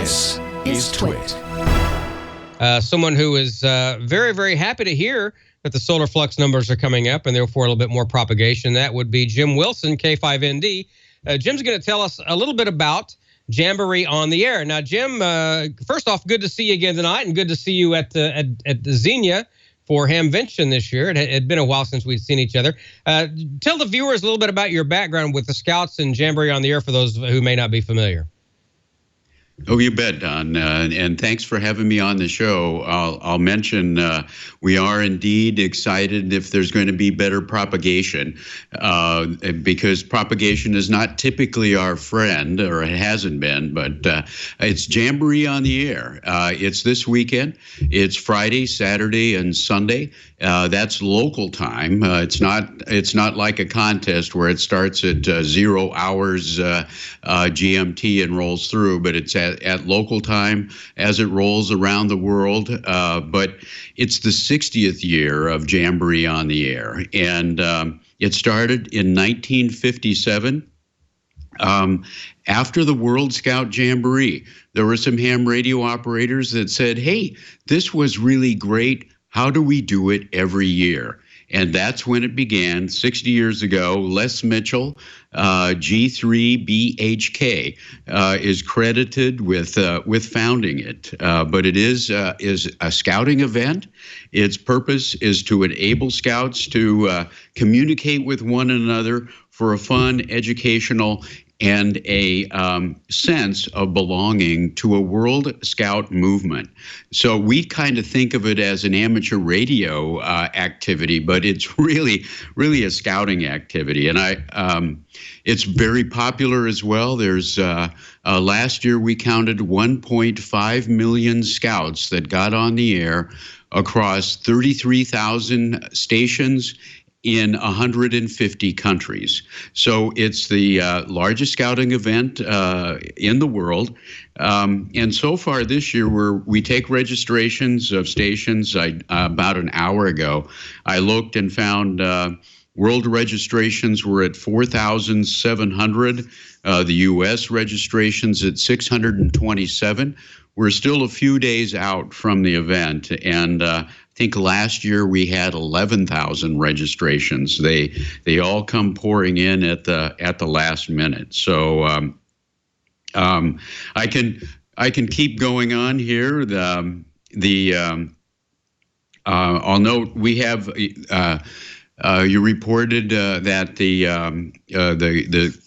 This is TWiT. Someone who is very, very happy to hear that the solar flux numbers are coming up and therefore a little bit more propagation. That would be Jim Wilson, K5ND. Jim's going to tell us a little bit about Jamboree-on-the-Air. Now, Jim, first off, good to see you again tonight, and good to see you at Xenia for Hamvention this year. It had been a while since we'd seen each other. Tell the viewers a little bit about your background with the Scouts and Jamboree-on-the-Air for those who may not be familiar. Oh, you bet, Don. And thanks for having me on the show. I'll mention we are indeed excited if there's going to be better propagation, because propagation is not typically our friend, or it hasn't been, but it's Jamboree-on-the-Air. It's this weekend. It's Friday, Saturday, and Sunday. That's local time. It's not like a contest where it starts at 0 hours GMT and rolls through, but it's at local time as it rolls around the world. But it's the 60th year of Jamboree-on-the-Air, and it started in 1957. After the World Scout Jamboree, there were some ham radio operators that said, hey, this was really great. How do we do it every year? And that's when it began 60 years ago. Les Mitchell, G3BHK, is credited with founding it. But it is a scouting event. Its purpose is to enable scouts to communicate with one another for a fun, educational, and a sense of belonging to a World Scout movement. So we kind of think of it as an amateur radio activity, but it's really a scouting activity. And it's very popular as well. There's last year we counted 1.5 million scouts that got on the air across 33,000 stations in 150 countries. So it's the largest scouting event in the world. And so far this year, we take registrations of stations. About an hour ago, I looked and found world registrations were at 4,700. The U.S. registrations at 627. We're still a few days out from the event, and I think last year we had 11,000 registrations. They all come pouring in at the last minute. So I can keep going on here. I'll note we have. You reported that the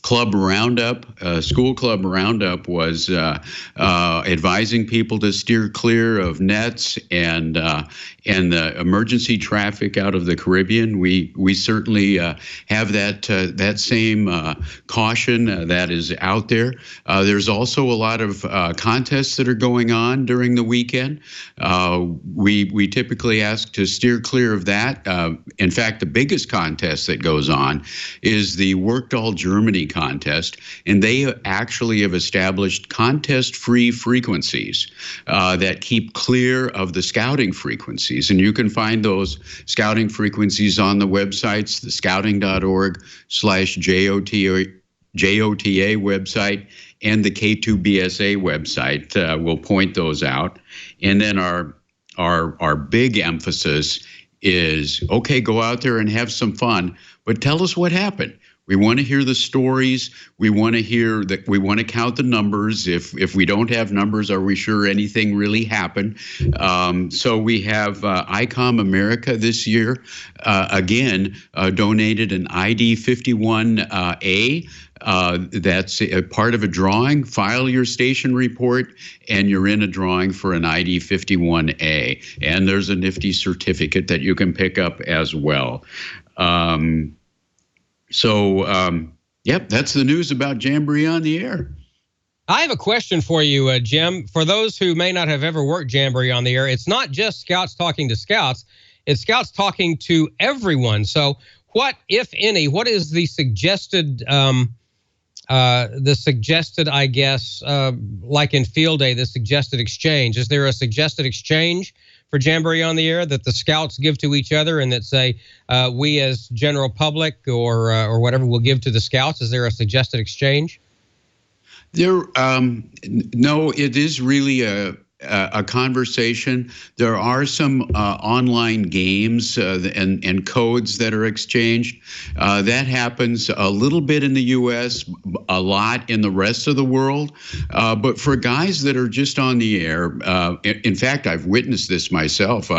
club roundup, school club roundup, was advising people to steer clear of nets and the emergency traffic out of the Caribbean. We certainly have that same caution that is out there. There's also a lot of contests that are going on during the weekend. We typically ask to steer clear of that. In fact, the biggest contest that goes on is the Workdoll Germany contest, and they actually have established contest-free frequencies that keep clear of the scouting frequencies. And you can find those scouting frequencies on the websites, the scouting.org/JOTA website and the K2BSA website will point those out. And then our big emphasis is, okay, go out there and have some fun, but tell us what happened. We want to hear the stories. We want to hear that. We want to count the numbers. If we don't have numbers, are we sure anything really happened? So we have ICOM America this year, again, donated an ID 51A. That's a part of a drawing. File your station report, and you're in a drawing for an ID 51A. And there's a nifty certificate that you can pick up as well. Yep, that's the news about Jamboree-on-the-Air. I have a question for you, Jim. For those who may not have ever worked Jamboree-on-the-Air, it's not just scouts talking to scouts. It's scouts talking to everyone. So what, if any, what is the suggested, I guess, like in Field Day, the suggested exchange? Is there a suggested exchange for Jamboree-on-the-Air that the scouts give to each other, and that say we as general public or whatever will give to the scouts? Is there a suggested exchange? No, it is really a conversation. There are some online games and codes that are exchanged. That happens a little bit in the U.S., a lot in the rest of the world. But for guys that are just on the air, in fact, I've witnessed this myself.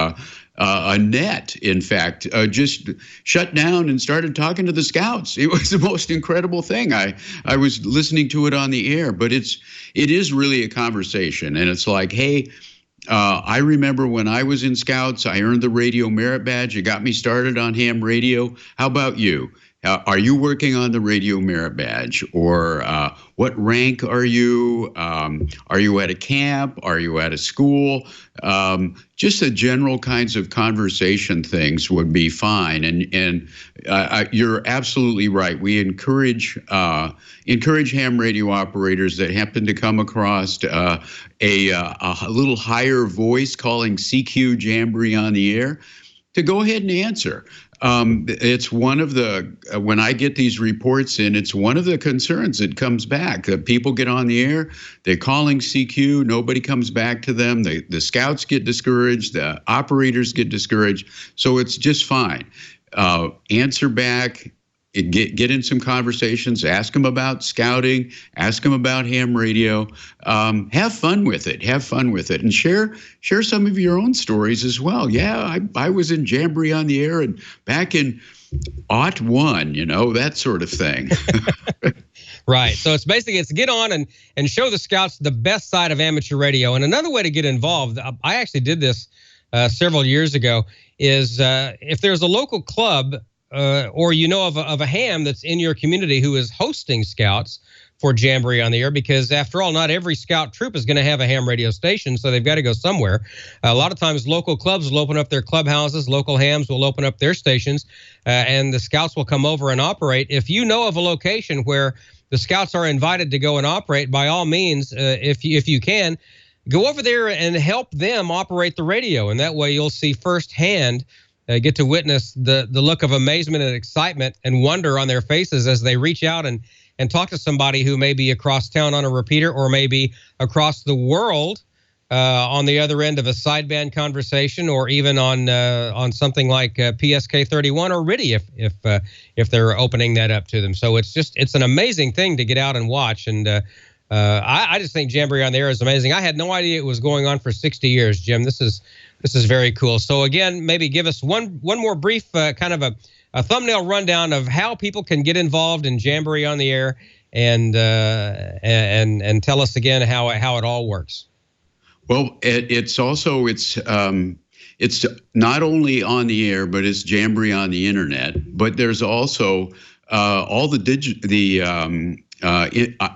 A net, in fact, just shut down and started talking to the scouts. It was the most incredible thing. I was listening to it on the air, but it is really a conversation. And it's like, hey, I remember when I was in Scouts, I earned the Radio Merit Badge. It got me started on ham radio. How about you? Are you working on the Radio Merit Badge? Or what rank are you? Are you at a camp? Are you at a school? Just the general kinds of conversation things would be fine. And you're absolutely right. We encourage ham radio operators that happen to come across a little higher voice calling CQ Jamboree-on-the-Air to go ahead and answer. It's one of when I get these reports in, it's one of the concerns that comes back. People get on the air, they're calling CQ, nobody comes back to them. The scouts get discouraged, the operators get discouraged. So it's just fine. Answer back, get in some conversations, ask them about scouting, ask them about ham radio. Have fun with it. Have fun with it, and share some of your own stories as well. Yeah, I was in Jamboree-on-the-Air and back in '01, that sort of thing. Right. So it's get on and show the scouts the best side of amateur radio. And another way to get involved, I actually did this several years ago, is if there's a local club or of a ham that's in your community who is hosting scouts for Jamboree-on-the-Air, because after all, not every scout troop is going to have a ham radio station, so they've got to go somewhere. A lot of times local clubs will open up their clubhouses, local hams will open up their stations, and the scouts will come over and operate. If you know of a location where the scouts are invited to go and operate, by all means, if you can, go over there and help them operate the radio, and that way you'll see firsthand, get to witness the look of amazement and excitement and wonder on their faces as they reach out and talk to somebody who may be across town on a repeater or maybe across the world on the other end of a sideband conversation, or even on something like PSK 31 or RIDI if they're opening that up to them. So it's an amazing thing to get out and watch. And I just think Jamboree-on-the-Air is amazing. I had no idea it was going on for 60 years, Jim. This is very cool. So again, maybe give us one more brief kind of a thumbnail rundown of how people can get involved in Jamboree-on-the-Air, and tell us again how it all works. Well, it's not only on the air, but it's Jamboree on the internet. But there's also all the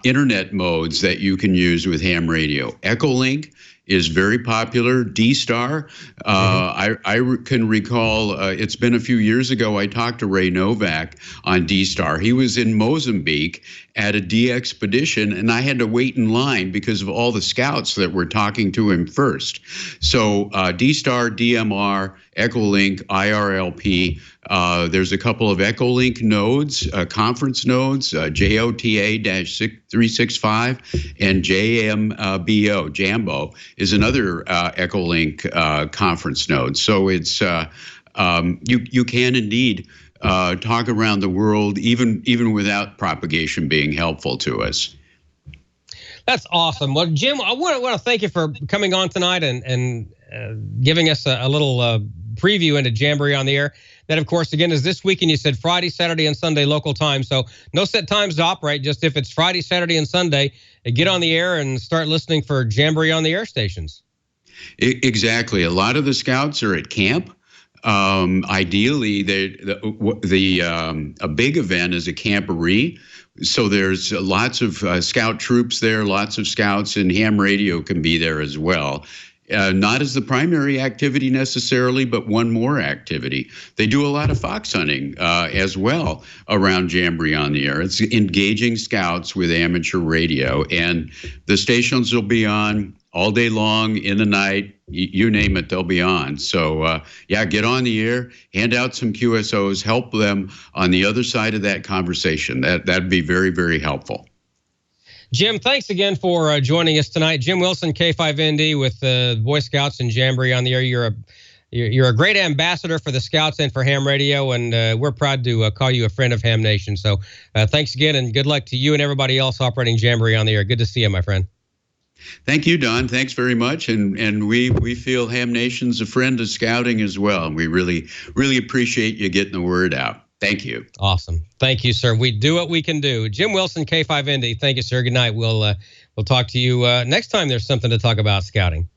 internet modes that you can use with ham radio. Echolink is very popular. D-Star, I can recall, it's been a few years ago, I talked to Ray Novak on D-Star. He was in Mozambique at a D-Expedition, and I had to wait in line because of all the scouts that were talking to him first. So D-Star, DMR, Echolink, IRLP, there's a couple of Echolink nodes, conference nodes, JOTA-365 and JMBO, Jambo, is another Echolink conference node. So it's you can indeed talk around the world, even without propagation being helpful to us. That's awesome. Well, Jim, I want to thank you for coming on tonight and giving us a little preview into Jamboree-on-the-Air. That, of course, again, is this weekend. You said Friday, Saturday, and Sunday local time. So no set times to operate. Just if it's Friday, Saturday, and Sunday, get on the air and start listening for Jamboree-on-the-Air stations. Exactly. A lot of the scouts are at camp. Ideally, a big event is a camporee. So there's lots of scout troops there, lots of scouts, and ham radio can be there as well. Not as the primary activity necessarily, but one more activity. They do a lot of fox hunting as well around Jamboree-on-the-Air. It's engaging scouts with amateur radio, and the stations will be on all day long, in the night, you name it, they'll be on. So, get on the air, hand out some QSOs, help them on the other side of that conversation. That'd be very, very helpful. Jim, thanks again for joining us tonight. Jim Wilson, K5ND with Boy Scouts and Jamboree on the Air. You're a great ambassador for the Scouts and for ham radio, and we're proud to call you a friend of Ham Nation. So thanks again, and good luck to you and everybody else operating Jamboree on the Air. Good to see you, my friend. Thank you, Don. Thanks very much. And we feel Ham Nation's a friend of Scouting as well. And we really appreciate you getting the word out. Thank you. Awesome. Thank you, sir. We do what we can do. Jim Wilson, K5ND. Thank you, sir. Good night. We'll talk to you next time there's something to talk about scouting.